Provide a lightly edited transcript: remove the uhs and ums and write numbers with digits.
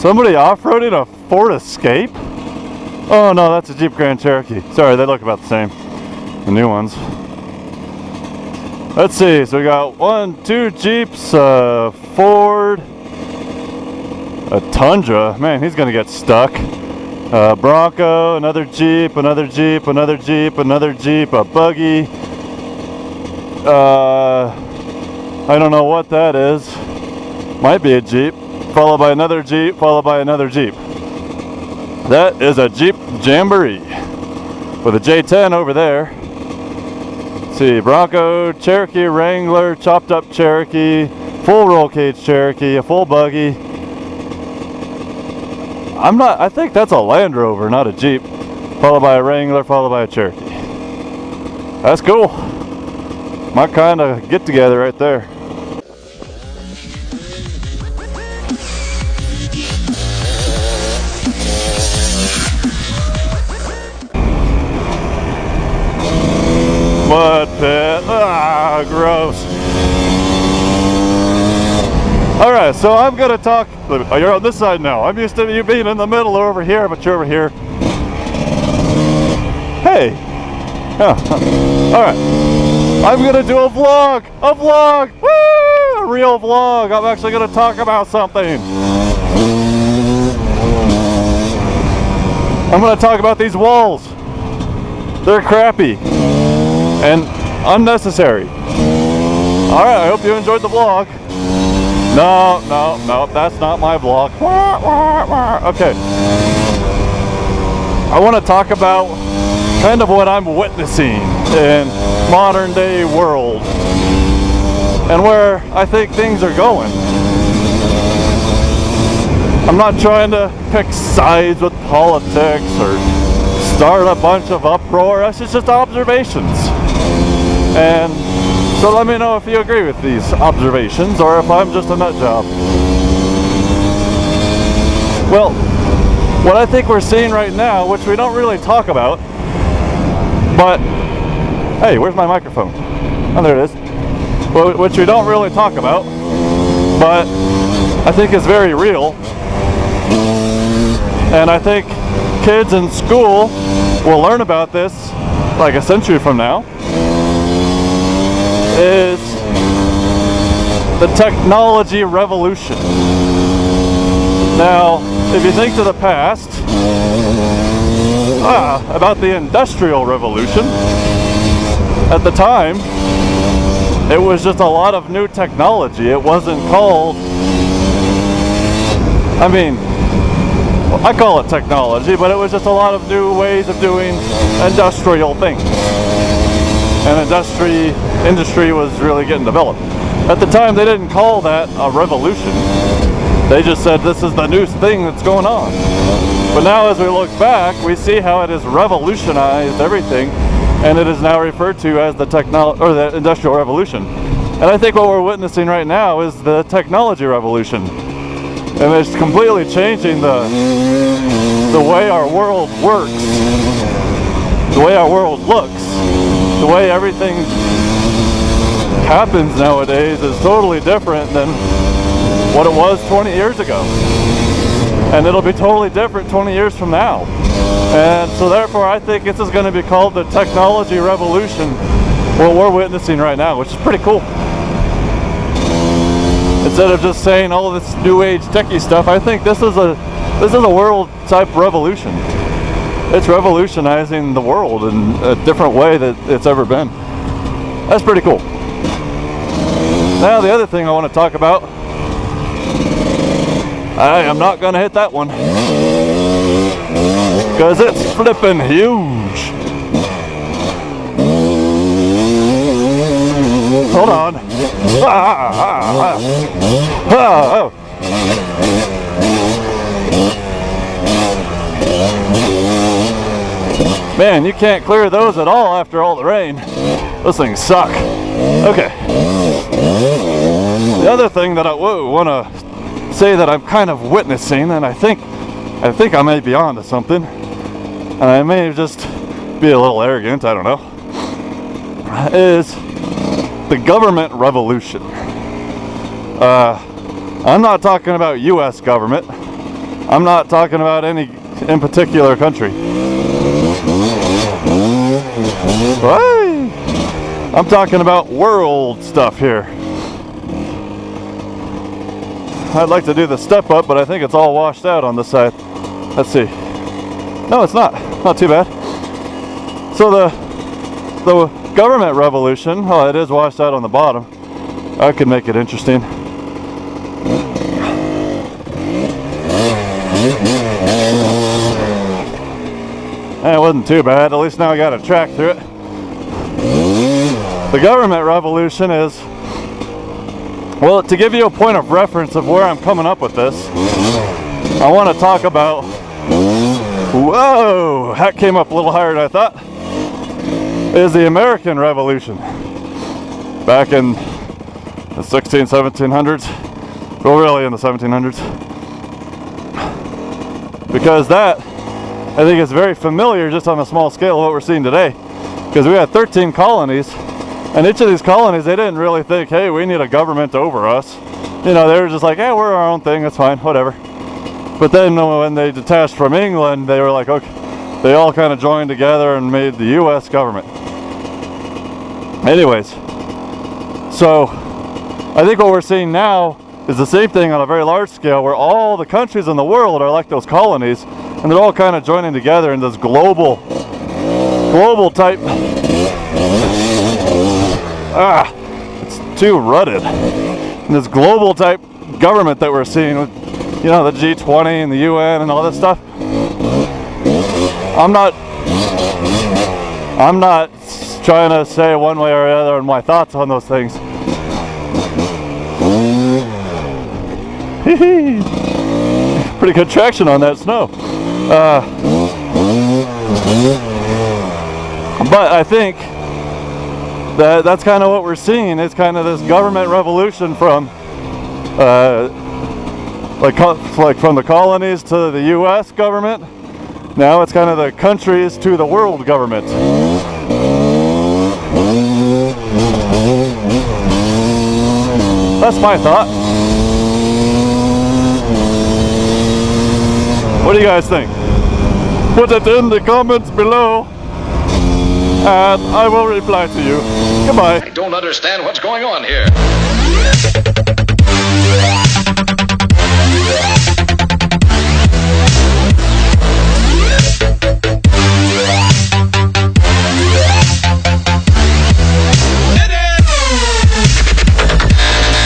Somebody off-roading a Ford Escape? Oh no, that's a Jeep Grand Cherokee. Sorry, they look about the same. The new ones. Let's see, so we got 2 Jeeps, Ford, a Tundra. Man, he's gonna get stuck. Bronco, another Jeep, another Jeep, another Jeep, another Jeep, a buggy. I don't know what that is. Might be a Jeep, followed by another Jeep, followed by another Jeep. That is a Jeep Jamboree with a J10 over there. Let's see, Bronco, Cherokee, Wrangler, chopped up Cherokee, full roll cage Cherokee, a full buggy. I think that's a Land Rover, not a Jeep. Followed by a Wrangler, followed by a Cherokee. That's cool. My kind of get together right there. Mud pit. Ah, gross. Alright, so I'm gonna talk. Oh, you're on this side now. I'm used to you being in the middle or over here, but you're over here. Hey. Alright. I'm gonna do a vlog! A vlog! Woo! A real vlog! I'm actually gonna talk about something. I'm gonna talk about these walls. They're crappy and unnecessary. Alright, I hope you enjoyed the vlog. No, that's not my vlog. Okay. I want to talk about kind of what I'm witnessing in modern day world and where I think things are going. I'm not trying to pick sides with politics or start a bunch of uproar. That's just observations. And so let me know if you agree with these observations or if I'm just a nut job. Well, what I think we're seeing right now, which we don't really talk about, but hey, where's my microphone? Oh, there it is. Well, which we don't really talk about, but I think is very real. And I think kids in school will learn about this like a century from now, is the technology revolution. Now, if you think to the past, about the Industrial Revolution, at the time, it was just a lot of new technology. It wasn't called, I call it technology, but it was just a lot of new ways of doing industrial things. And industry was really getting developed. At the time, they didn't call that a revolution. They just said this is the new thing that's going on. But now as we look back, we see how it has revolutionized everything, and it is now referred to as the the Industrial Revolution. And I think what we're witnessing right now is the technology revolution. And it's completely changing the way our world works, the way our world looks, the way everything happens nowadays is totally different than what it was 20 years ago. And it'll be totally different 20 years from now. And so therefore I think this is going to be called the technology revolution, what we're witnessing right now, which is pretty cool. Instead of just saying all of this new age techie stuff, I think this is a world type revolution. It's revolutionizing the world in a different way that it's ever been. That's pretty cool. Now the other thing I want to talk about, I am not going to hit that one because it's flipping huge. Hold on. Oh. Man, you can't clear those at all after all the rain. Those things suck. Okay. The other thing that I want to say that I'm kind of witnessing, and I think I may be on to something, and I may just be a little arrogant, I don't know, is the government revolution. I'm not talking about U.S. government. I'm not talking about any in particular country. Hey! I'm talking about world stuff here. I'd like to do the step up, but I think it's all washed out on this side. Let's see. No, it's not. Not too bad. So the government revolution, oh, it is washed out on the bottom. I could make it interesting. It wasn't too bad. At least now I got a track through it. The government revolution is, well, to give you a point of reference of where I'm coming up with this, I want to talk about, whoa, that came up a little higher than I thought, is the American Revolution. Back in the 1700s, well, really in the 1700s. Because that, I think, is very familiar just on a small scale of what we're seeing today. Because we had 13 colonies, and each of these colonies, they didn't really think, hey, we need a government over us. You know, they were just like, hey, we're our own thing, that's fine, whatever. But then when they detached from England, they were like, okay, they all kind of joined together and made the US government. Anyways, so I think what we're seeing now is the same thing on a very large scale, where all the countries in the world are like those colonies, and they're all kind of joining together in this global type, it's too rutted, in this global type government that we're seeing with, you know, the G20 and the UN and all this stuff. I'm not trying to say one way or the other on my thoughts on those things. Pretty good traction on that snow. But I think that's kind of what we're seeing. It's kind of this government revolution from like from the colonies to the US government. Now it's kind of the countries to the world government. That's my thought. What do you guys think? Put it in the comments below, and I will reply to you. Goodbye. I don't understand what's going on here.